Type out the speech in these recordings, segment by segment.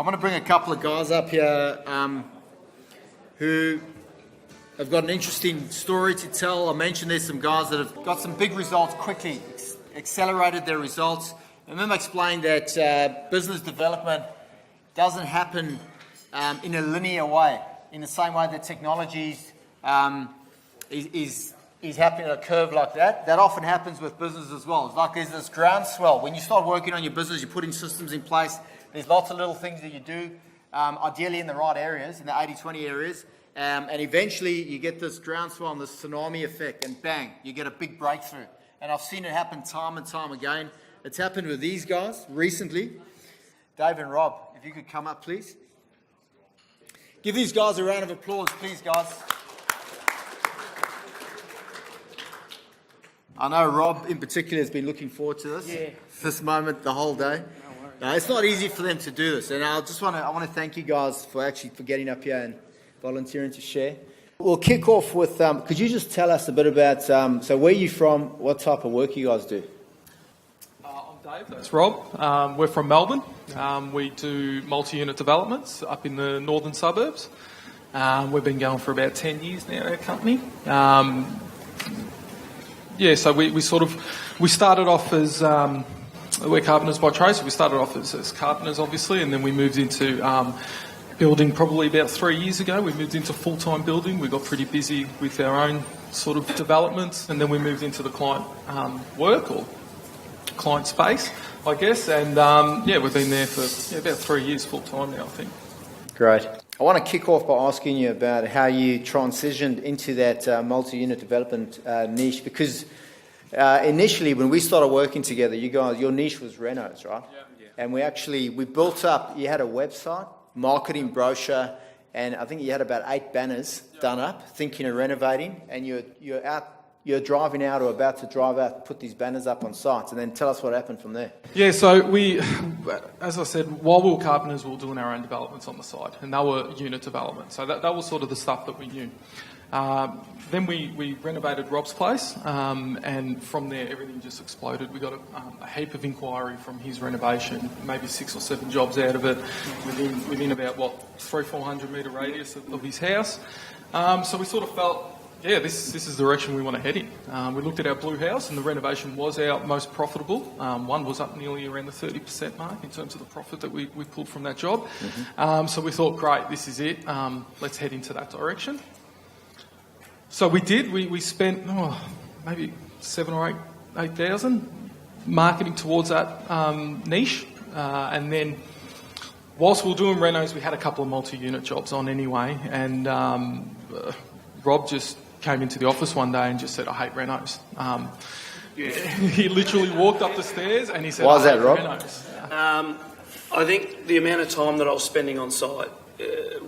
want to bring a couple of guys up here who have got an interesting story to tell. I mentioned there's some guys that have got some big results quickly, accelerated their results. I remember explaining that business development doesn't happen in a linear way, in the same way that technology is happening on a curve like that. That often happens with business as well. It's like there's this groundswell. When you start working on your business, you're putting systems in place. There's lots of little things that you do, ideally in the right areas, in the 80-20 areas. And eventually you get this groundswell and this tsunami effect, and bang, you get a big breakthrough. And I've seen it happen time and time again. It's happened with these guys recently. Dave and Rob, if you could come up, please. Give these guys a round of applause, please, guys. I know Rob in particular has been looking forward to this moment the whole day. No, it's not easy for them to do this, and I want to thank you guys for getting up here and volunteering to share. We'll kick off with, could you just tell us a bit about, so where are you from, what type of work you guys do? I'm Dave, that's Rob. We're from Melbourne. We do multi-unit developments up in the northern suburbs. We've been going for about 10 years now, our company. So we started off as, we're carpenters by trade, so we started off as carpenters, obviously, and then we moved into building probably about 3 years ago. We moved into full-time building. We got pretty busy with our own sort of developments, and then we moved into the client work or client space, I guess, and we've been there for about 3 years full-time now, I think. Great. I want to kick off by asking you about how you transitioned into that multi-unit development niche, because initially when we started working together, you guys, your niche was renos, right? Yeah. And we built up, you had a website, marketing brochure, and I think you had about 8 banners done up, thinking of renovating, and you're driving out or about to drive out, put these banners up on sites, and then tell us what happened from there. Yeah, so we, as I said, while we were carpenters, we were doing our own developments on the side, and they were unit development. So that was sort of the stuff that we knew. Then we renovated Rob's place, and from there everything just exploded. We got a heap of inquiry from his renovation, maybe 6 or 7 jobs out of it within about 300-400 metre radius of his house. So we sort of felt, this is the direction we want to head in. We looked at our blue house, and the renovation was our most profitable. One was up nearly around the 30% mark in terms of the profit that we pulled from that job. Mm-hmm. So we thought, great, this is it. Let's head into that direction. So we did. We spent maybe 7 or 8,000 marketing towards that niche, and then whilst we were doing renos, we had a couple of multi-unit jobs on anyway, and Rob just came into the office one day and just said, I hate renos. He literally walked up the stairs and he said, why is that, Rob? Renos. I think the amount of time that I was spending on site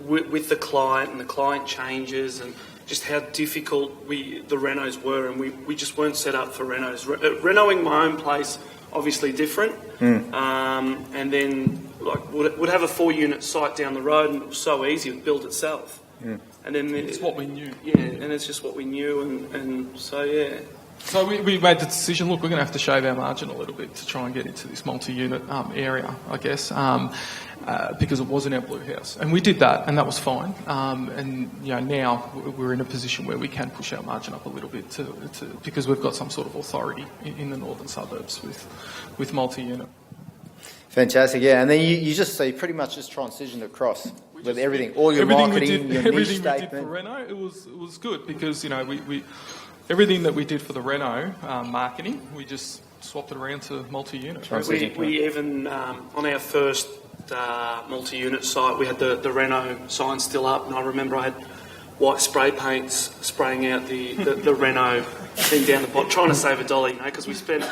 with the client and the client changes and just how difficult the renos were, and we just weren't set up for renos. Renoing my own place, obviously different, and then would have a 4-unit site down the road, and it was so easy, it would build itself. And then it's what we knew. Yeah, and it's just what we knew, and so yeah. So we made the decision, look, we're going to have to shave our margin a little bit to try and get into this multi-unit area, I guess, because it was in our blue house. And we did that, and that was fine. And now we're in a position where we can push our margin up a little bit because we've got some sort of authority in the northern suburbs with multi-unit. Fantastic, yeah. And then you pretty much just transitioned across with everything, all your marketing, your niche statement. Everything we did for Reno, it was good because we everything that we did for the Reno marketing, we just swapped it around to multi-unit. We even on our first multi-unit site, we had the Reno sign still up, and I remember I had white spray paints spraying out the Reno thing down the bottom, trying to save $1, because we spent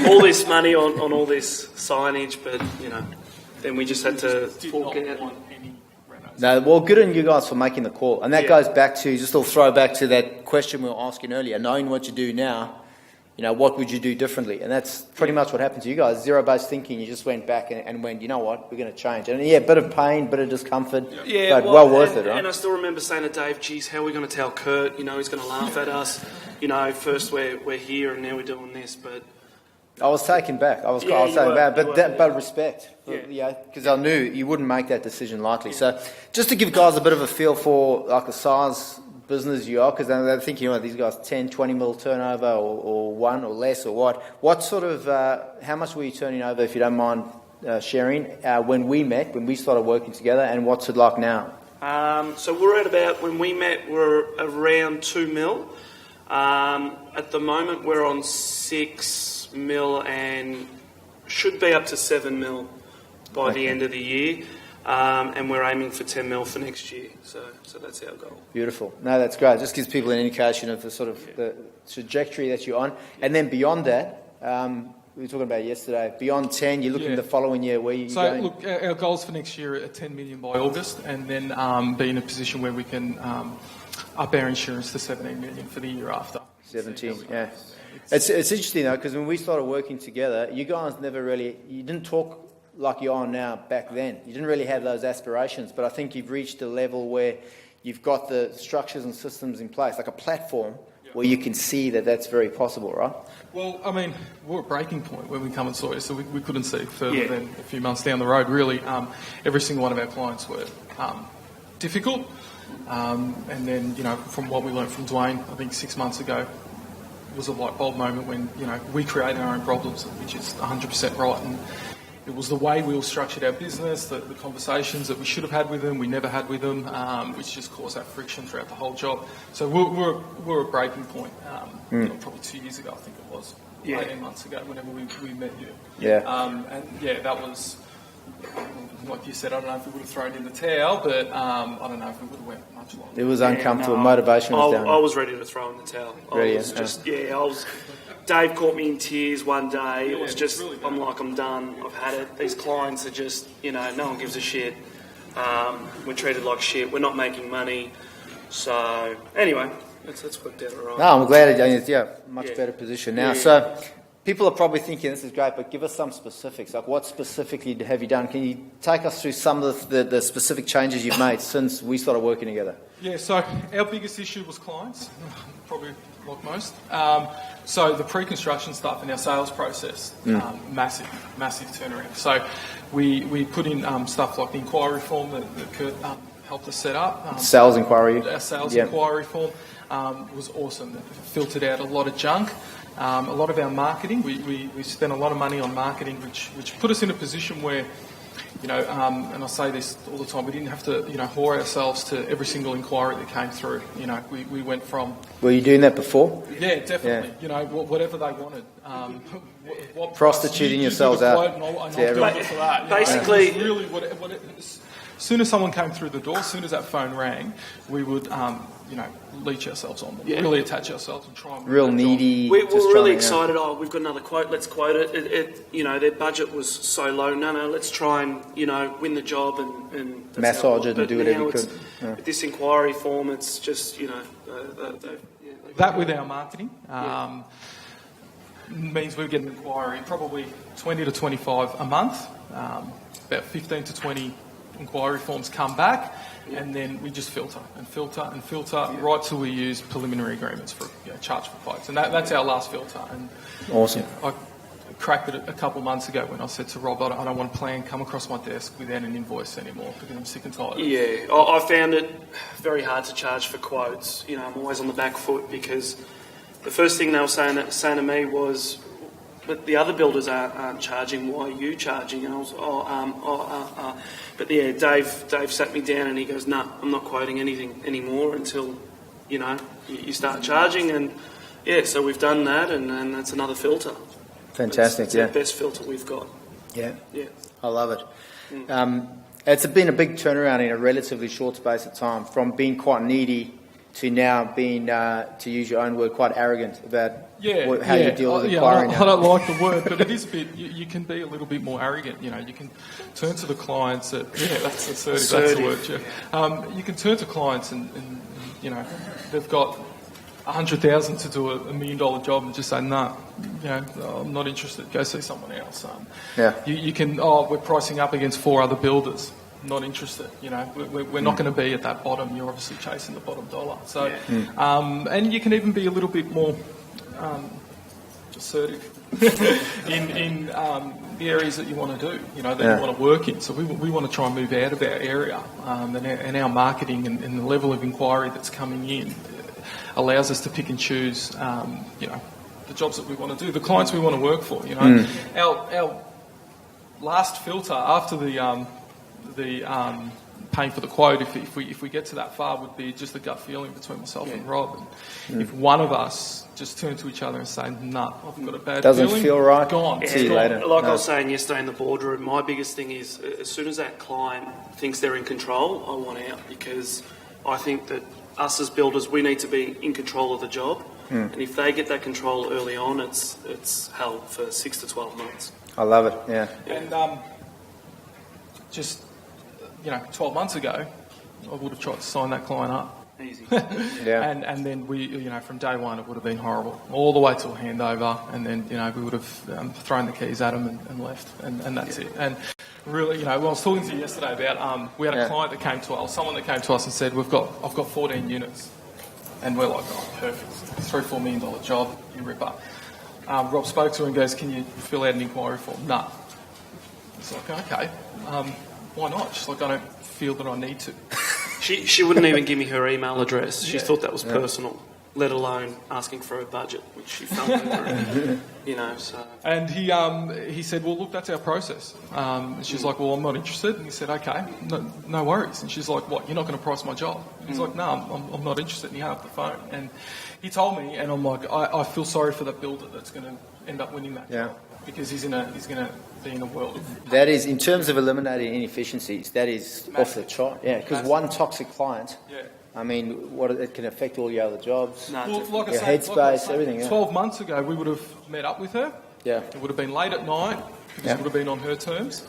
all this money on all this signage, but then we just had to fork out. No, well, good on you guys for making the call. And that goes back to, just a throwback to that question we were asking earlier, knowing what you do now, what would you do differently? And that's pretty much what happened to you guys. Zero-based thinking, you just went back and went, you know what, we're going to change. And a bit of pain, bit of discomfort, but well worth it, right? And I still remember saying to Dave, geez, how are we going to tell Kurt, he's going to laugh at us. First we're here and now we're doing this, but I was taken back. I was Yeah, taken you were, back, you but were, but respect, Yeah. because I knew you wouldn't make that decision lightly. So, just to give guys a bit of a feel for like the size business you are, because they're thinking, these guys 10, 20 mil turnover, or one or less, or what? What sort of how much were you turning over, if you don't mind sharing, when we started working together, and what's it like now? So we're at about, when we met, we're around 2 mil. At the moment, we're on 6 mil and should be up to 7 mil by the end of the year. And we're aiming for 10 mil for next year. So that's our goal. Beautiful. No, that's great. Just gives people an indication of the sort of the trajectory that you're on. And then beyond that, we were talking about it yesterday, beyond 10, you're looking the following year, where you going? Look, our goals for next year are 10 million by August, and then be in a position where we can up our insurance to 17 million for the year after. 17, yeah. It's interesting though, because when we started working together, you guys you didn't talk like you're on now back then. You didn't really have those aspirations, but I think you've reached a level where you've got the structures and systems in place, like a platform where you can see that that's very possible, right? Well, I mean, we're at breaking point when we come and saw you, so we couldn't see further than a few months down the road, really. Every single one of our clients were difficult. And then, from what we learned from Dwayne, I think 6 months ago, was a light bulb moment when, we created our own problems, which is 100% right. And it was the way we all structured our business, the conversations that we should have had with them, we never had with them, which just caused that friction throughout the whole job. So we're at breaking point. Probably 2 years ago, I think it was. 18 months ago, whenever we met you. That was, like you said, I don't know if we would have thrown in the towel, but I don't know if we would have went much longer. It was uncomfortable. Motivation was down. I was ready to throw in the towel. Dave caught me in tears one day. It was just, really I'm done. I've had it. These clients are just, no one gives a shit. We're treated like shit. We're not making money. So, anyway, that's worked out all right. No, I'm glad it's much better position now. So, people are probably thinking this is great, but give us some specifics. Like, what specifically have you done? Can you take us through some of the specific changes you've made since we started working together? Yeah, so our biggest issue was clients, probably like most. So the pre-construction stuff in our sales process, massive turnaround. So we put in stuff like the inquiry form that Kurt helped us set up. Sales inquiry. Our sales inquiry form was awesome. It filtered out a lot of junk. A lot of our marketing, we spent a lot of money on marketing, which put us in a position where, and I say this all the time, we didn't have to, whore ourselves to every single inquiry that came through. We went from... Were you doing that before? Yeah, definitely. Yeah. Whatever they wanted. Prostituting yourselves out. Basically... Really, as soon as someone came through the door, as soon as that phone rang, we would... leech ourselves on them, really attach ourselves and try and... Real needy. We're really excited. We've got another quote, let's quote it. Their budget was so low. No, let's try and, win the job and massage it and do whatever you could. With this inquiry form, it's just, that with our marketing means we get an inquiry, probably 20 to 25 a month. About 15 to 20 inquiry forms come back. And then we just filter right till we use preliminary agreements for charge for quotes, and that's our last filter. And awesome. I cracked it a couple of months ago when I said to Rob, I don't want a plan come across my desk without an invoice anymore because I'm sick and tired. Yeah, I found it very hard to charge for quotes. I'm always on the back foot because the first thing they were saying to me was, but the other builders aren't charging. Why are you charging? And I was, But yeah, Dave sat me down and he goes, "No, I'm not quoting anything anymore until, you start charging." And so we've done that, and that's another filter. Fantastic. It's the best filter we've got. Yeah. I love it. It's been a big turnaround in a relatively short space of time, from being quite needy to now being, to use your own word, quite arrogant about how you deal with inquiry now. I don't like the word, but it is a bit, you can be a little bit more arrogant. You can turn to the clients that's the word, Jeff. You can turn to clients and they've got 100,000 to do $1 million job and just say, no, I'm not interested, go see someone else. You can, we're pricing up against 4 other builders. Not interested, we're not going to be at that bottom. You're obviously chasing the bottom dollar. So, and you can even be a little bit more assertive in the areas that you want to do, you know, that you want to work in. So we want to try and move out of our area, and our marketing and the level of inquiry that's coming in allows us to pick and choose, you know, the jobs that we want to do, the clients we want to work for. You know, our last filter after the paying for the quote, if we get to that far, would be just a gut feeling between myself and Rob. And if one of us just turn to each other and say, "Nah, I've got a bad Doesn't feeling," feel right. Gone. See you later. Like I was saying yesterday in the boardroom, my biggest thing is as soon as that client thinks they're in control, I want out, because I think that us as builders, we need to be in control of the job. And if they get that control early on, it's hell for 6 to 12 months. I love it. Yeah. And just, you know, 12 months ago, I would have tried to sign that client up. Easy. Yeah. And then we, you know, from day one, it would have been horrible, all the way till handover, and then, you know, we would have thrown the keys at them and left, and that's it. And really, you know, well, I was talking to you yesterday about, we had a client that came to us, someone that came to us and said, I've got 14 units, and we're like, oh, perfect, $3-4 million job, you ripper. Rob spoke to her and goes, can you fill out an inquiry form? Nah. It's like, okay, why not? She's like, I don't feel that I need to. She wouldn't even give me her email address. She thought that was personal, let alone asking for her budget, which she felt you know. So. And he said, well, look, that's our process. And she's like, well, I'm not interested. And he said, okay, no worries. And she's like, what? You're not going to price my job? And he's like, no, I'm not interested. And he hung up the phone. And he told me, and I'm like, I feel sorry for that builder that's going to end up winning that job, because he's going to be in a world of... That is, in terms of eliminating inefficiencies, that is off the chart. Yeah, because one toxic client, I mean, it can affect all your other jobs, Well, like I your say, headspace, everything. 12 months ago, we would have met up with her. Yeah. It would have been late at night, because it would have been on her terms.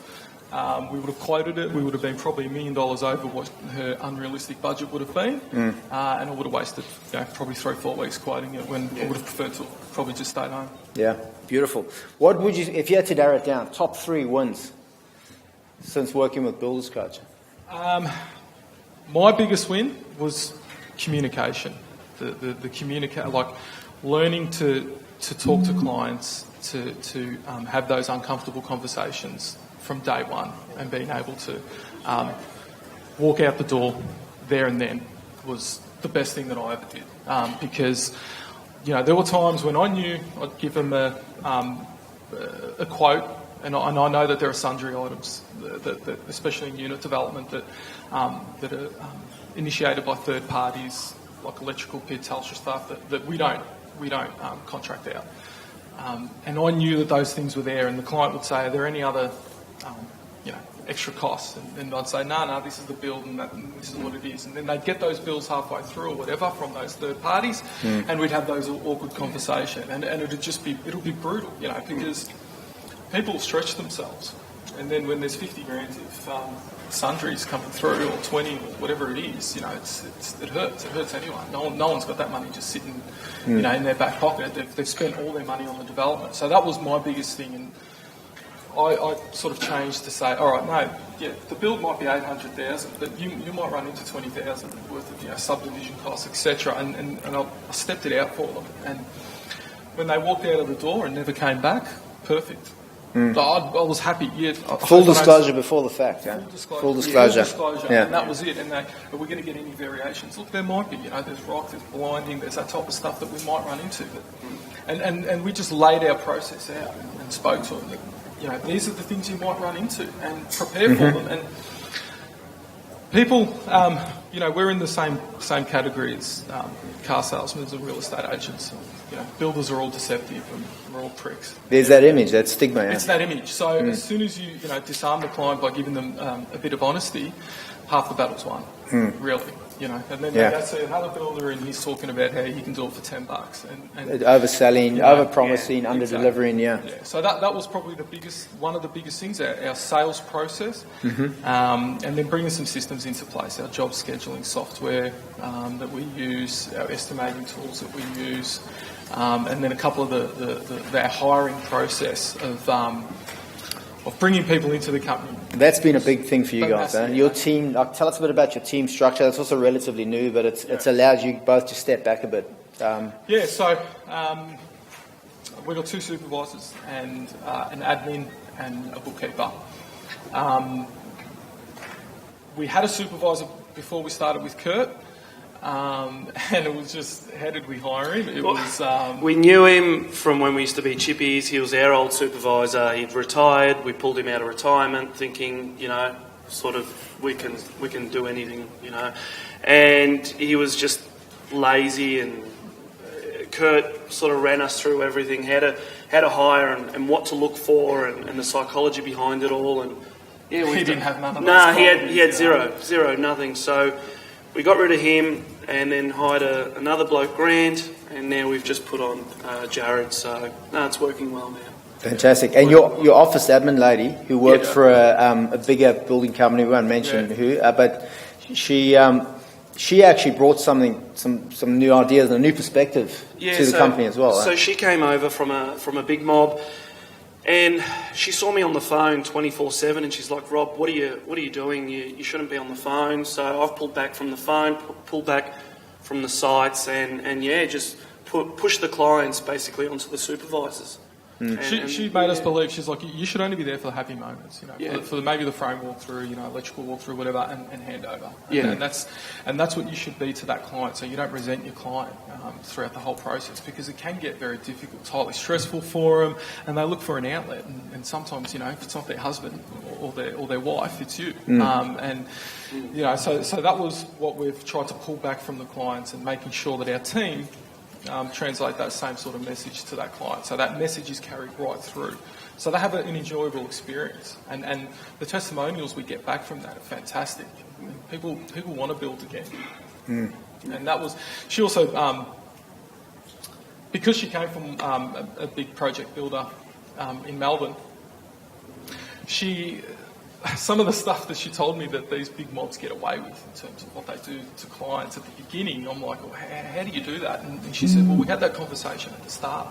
We would have quoted it. We would have been probably $1 million over what her unrealistic budget would have been, and I would have wasted, you know, probably 3-4 weeks quoting it when I would have preferred to probably just stayed home. Yeah, beautiful. What would you, if you had to narrow it down, top 3 wins since working with Builders Coach? My biggest win was communication. The communicate, like learning to talk to clients, to have those uncomfortable conversations from day one, and being able to walk out the door there and then was the best thing that I ever did. Because, you know, there were times when I knew I'd give them a quote, and I know that there are sundry items, that especially in unit development, that are initiated by third parties, like electrical, PID, Telstra stuff, that we don't contract out. And I knew that those things were there, and the client would say, are there any other you know, extra costs? And I'd say, no, this is the build, and this is what it is. And then they'd get those bills halfway through or whatever from those third parties, and we'd have those awkward conversation. And it'll be brutal, you know, because people stretch themselves. And then when there's 50 grand of sundries coming through, or 20, or whatever it is, you know, it hurts. It hurts anyone. No one's got that money just sitting, you know, in their back pocket. They've spent all their money on the development. So that was my biggest thing. And I sort of changed to say, all right, no, yeah, the build might be 800,000, but you might run into 20,000 worth of, you know, subdivision costs, etc. And I stepped it out for them. And when they walked out of the door and never came back, perfect. I was happy. Yeah, Full disclosure before the fact. Yeah. Full disclosure. Yeah, full disclosure. Yeah. And that was it. And are we going to get any variations? Look, there might be. You know, there's rock, there's blinding, there's that type of stuff that we might run into. But, and we just laid our process out and spoke to them. That, you know, these are the things you might run into, and prepare for them. And people, you know, we're in the same category as car salesmen and real estate agents. You know, builders are all deceptive and we're all pricks. There's that image, that stigma. Yeah. It's that image. So as soon as you disarm the client by giving them a bit of honesty, half the battle's won. Really, you know. And then they see another builder and he's talking about how you can do it for $10 and overselling, you know, over-promising, under-delivering. Yeah. So that was probably one of the biggest things, our sales process, and then bringing some systems into place, our job scheduling software that we use, our estimating tools that we use. And then a couple of our hiring process of bringing people into the company. That's been a big thing for you guys. Your team, tell us a bit about your team structure. It's also relatively new, but it's allowed you both to step back a bit. So we've got 2 supervisors and an admin and a bookkeeper. We had a supervisor before we started with Kurt, and it was just, how did we hire him? It was... We knew him from when we used to be chippies. He was our old supervisor. He'd retired. We pulled him out of retirement thinking, sort of we can do anything, And he was just lazy, and Kurt sort of ran us through everything, how to hire and what to look for and the psychology behind it all. And yeah, he didn't have none of those. No, he had zero, nothing. So we got rid of him and then hired another bloke, Grant, and now we've just put on Jared. So no, it's working well now. Fantastic. And your office admin lady who worked for a bigger building company, we won't mention who, but she actually brought some new ideas and a new perspective to the company as well. So she came over from a big mob, and she saw me on the phone 24/7, and she's like, "Rob, what are you doing? You shouldn't be on the phone." So I've pulled back from the phone, pulled back from the sites, and just push the clients basically onto the supervisors. She made us believe, she's like, you should only be there for the happy moments, for maybe the frame walkthrough, electrical walkthrough, whatever, and handover. And that's what you should be to that client, so you don't resent your client throughout the whole process, because it can get very difficult, it's highly stressful for them, and they look for an outlet, and sometimes, if it's not their husband or their wife, it's you. So that was what we've tried to pull back from the clients, and making sure that our team translate that same sort of message to that client. So that message is carried right through. So they have an enjoyable experience. And the testimonials we get back from that are fantastic. People want to build again. And that was... She also... because she came from a big project builder in Melbourne, some of the stuff that she told me that these big mobs get away with in terms of what they do to clients at the beginning, I'm like, well, how do you do that? And she said, well, we had that conversation at the start.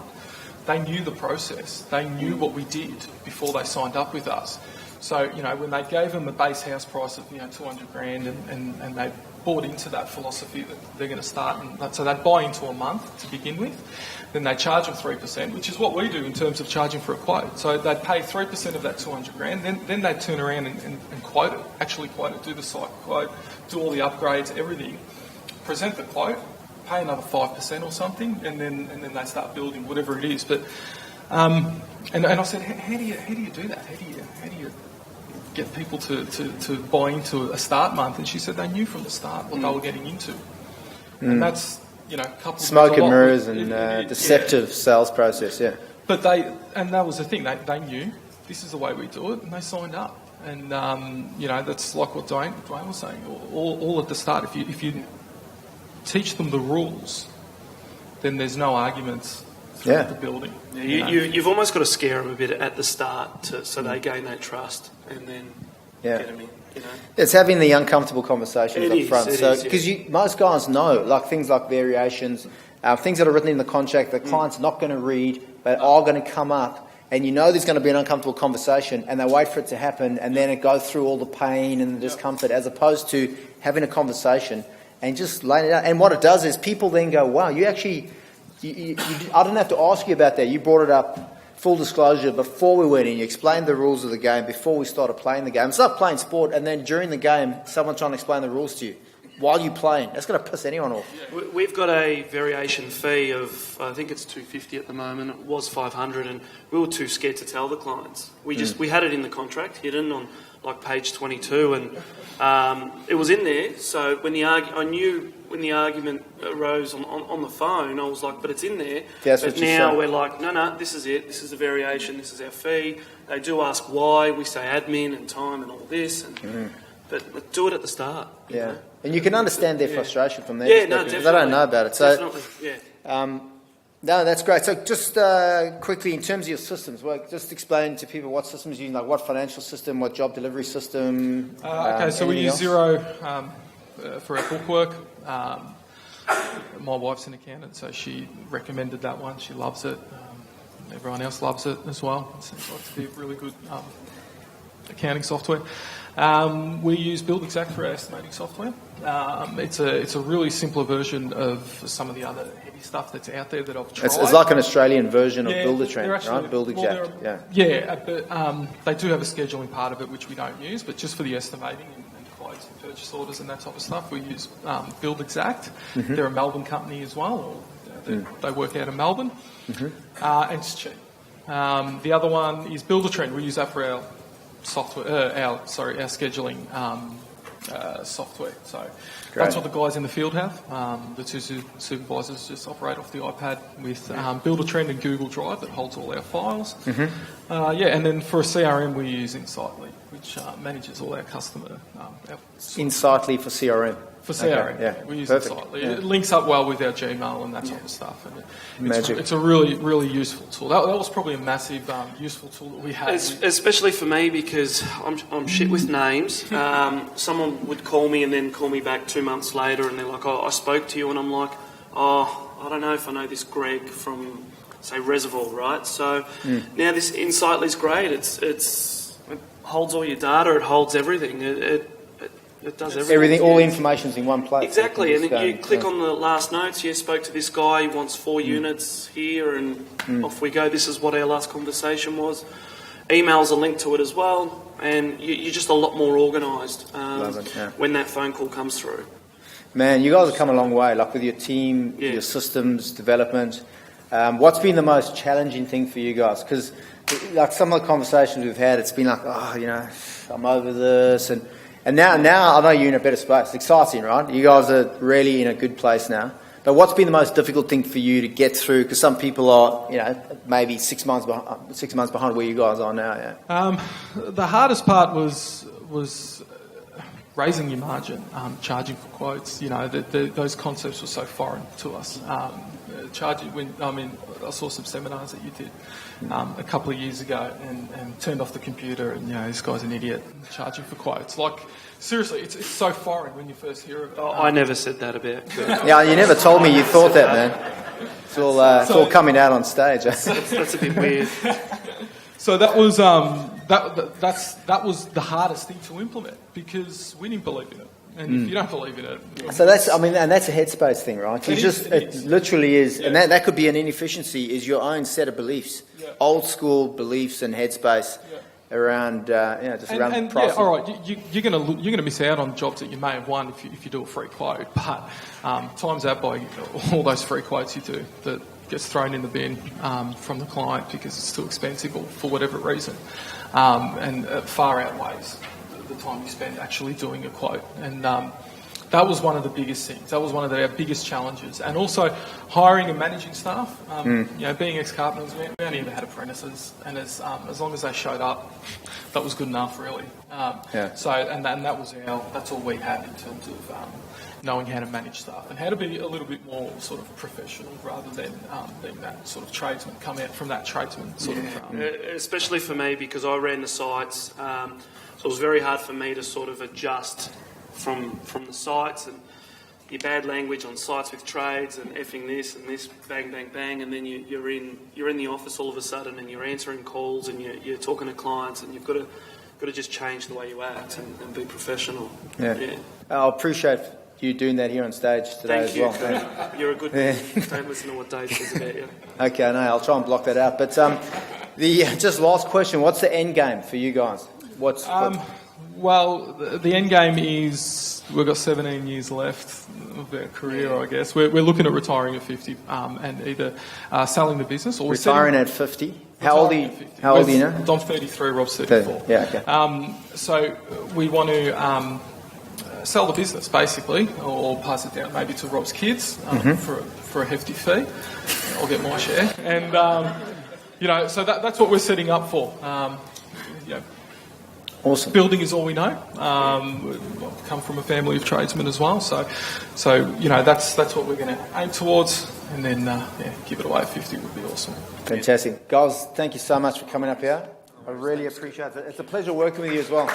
They knew the process. They knew what we did before they signed up with us. So, when they gave them a base house price of, $200,000 and they bought into that philosophy that they're going to start, so they'd buy into a month to begin with, then they charge them 3%, which is what we do in terms of charging for a quote. So they'd pay 3% of that $200,000, then they'd turn around and quote it, actually quote it, do the site quote, do all the upgrades, everything, present the quote, pay another 5% or something, and then they start building whatever it is. But and I said, how do you do that? How do you get people to buy into a start month? And she said they knew from the start what they were getting into, and that's coupled smoke with and mirrors and deceptive sales process. But that was the thing. They knew this is the way we do it, and they signed up. And that's like what Dwayne was saying. All at the start, if you teach them the rules, then there's no arguments throughout the building. You've almost got to scare them a bit at the start so they gain that trust, and then get them in. It's having the uncomfortable conversations up front. Because most guys know, things like variations, things that are written in the contract that clients are not going to read, but are going to come up, and there's going to be an uncomfortable conversation, and they wait for it to happen, and then it goes through all the pain and the discomfort, as opposed to having a conversation and just laying it out. And what it does is people then go, wow, you actually... I don't have to ask you about that. You brought it up, full disclosure, before we went in. You explained the rules of the game before we started playing the game. It's like playing sport, and then during the game, someone trying to explain the rules to you while you're playing. That's going to piss anyone off. We've got a variation fee of, I think it's $250 at the moment. It was $500, and we were too scared to tell the clients. We had it in the contract, hidden on page 22, and it was in there. So I knew when the argument arose on the phone, I was like, but it's in there. But now we're like, no, this is it. This is a variation. This is our fee. They do ask why. We say admin and time and all this. But do it at the start. You know? And you can understand their frustration from their perspective, because they don't know about it. So, definitely, no, that's great. So just quickly, in terms of your systems, just explain to people what systems you're using, like what financial system, what job delivery system. So we use Xero for our bookwork. My wife's an accountant, so she recommended that one. She loves it. Everyone else loves it as well. It seems like to be a really good accounting software. We use Build Exact for our estimating software. It's a really simpler version of some of the other heavy stuff that's out there that I've tried. It's like an Australian version of Build they're actually- right? Build Exact. But they do have a scheduling part of it which we don't use, but just for the estimating and quotes and purchase orders and that type of stuff, we use Build Exact. They're a Melbourne company as well. They work out of Melbourne, and it's cheap. The other one is Builder Trend. We use that for our software, our scheduling software. So that's what the guys in the field have. The two supervisors just operate off the iPad with Builder Trend and Google Drive that holds all our files. And then for a CRM we use Insightly, which manages all our customer. Insightly for CRM. For CRM, Okay, we use perfect. Insightly. It links up well with our Gmail and that type of stuff. And Magic. it's a really, really useful tool. That was probably a massive useful tool that we had. Especially for me because I'm shit with names. Someone would call me and then call me back 2 months later and they're like, "Oh, I spoke to you," and I'm like, "Oh, I don't know if I know this Greg from, say, Reservoir, right?" So now this Insightly is great. It holds all your data. It holds everything. It does everything. All the information's in one place. Exactly, and then you click on the last notes. You spoke to this guy. He wants 4 units here, and off we go. This is what our last conversation was. Emails are linked to it as well, and you're just a lot more organised when that phone call comes through. Man, you guys have come a long way, like with your team, your systems development. What's been the most challenging thing for you guys? Because like some of the conversations we've had, it's been like, I'm over this, and now I know you're in a better space. It's exciting, right? You guys are really in a good place now. But what's been the most difficult thing for you to get through? Because some people are, maybe 6 months behind where you guys are now. Yeah. The hardest part was raising your margin, charging for quotes. Those concepts were so foreign to us. I saw some seminars that you did a couple of years ago and turned off the computer and, this guy's an idiot, charging for quotes. Like, seriously, it's so foreign when you first hear of it. I never said that about you. Yeah, you never told me you thought that, man. It's all coming out on stage. That's a bit weird. So that was that was the hardest thing to implement because we didn't believe in it. And if you don't believe in it... So that's a headspace thing, right? It literally is. Yeah. And that could be an inefficiency, is your own set of beliefs. Yeah. Old school beliefs and headspace around, around pricing. Yeah, all right, you're going to miss out on jobs that you may have won if you do a free quote, but times that by all those free quotes you do that gets thrown in the bin from the client because it's too expensive or for whatever reason, and far outweighs the time you spend actually doing a quote. And that was one of the biggest things. That was one of our biggest challenges. And also hiring and managing staff. Being ex-carpenters, we only ever had apprentices, and as long as they showed up, that was good enough, really. So that's all we had in terms of knowing how to manage staff and how to be a little bit more sort of professional rather than being that sort of tradesman, come out from that tradesman sort of... Especially for me, because I ran the sites, so it was very hard for me to sort of adjust from the sites and your bad language on sites with trades and effing this and this, bang, bang, bang, and then you're in the office all of a sudden and you're answering calls and you're talking to clients and you've got to just change the way you act and be professional. Yeah. I appreciate you doing that here on stage today as well. Thank you. You're a good man. Don't listen to what Dave says about you. Okay, no, I'll try and block that out. But just last question, what's the end game for you guys? Well, the end game is we've got 17 years left of our career, I guess. We're looking at retiring at 50 and either selling the business or... Retiring at 50? How old are you now? I'm 33, Rob's 34. Yeah, okay. So we want to sell the business, basically, or pass it down maybe to Rob's kids for a hefty fee. I'll get my share. And, so that's what we're setting up for. Awesome. Building is all we know. I've come from a family of tradesmen as well, so that's what we're going to aim towards, and then give it away at 50 would be awesome. Fantastic, guys. Thank you so much for coming up here. I really appreciate it. It's a pleasure working with you as well.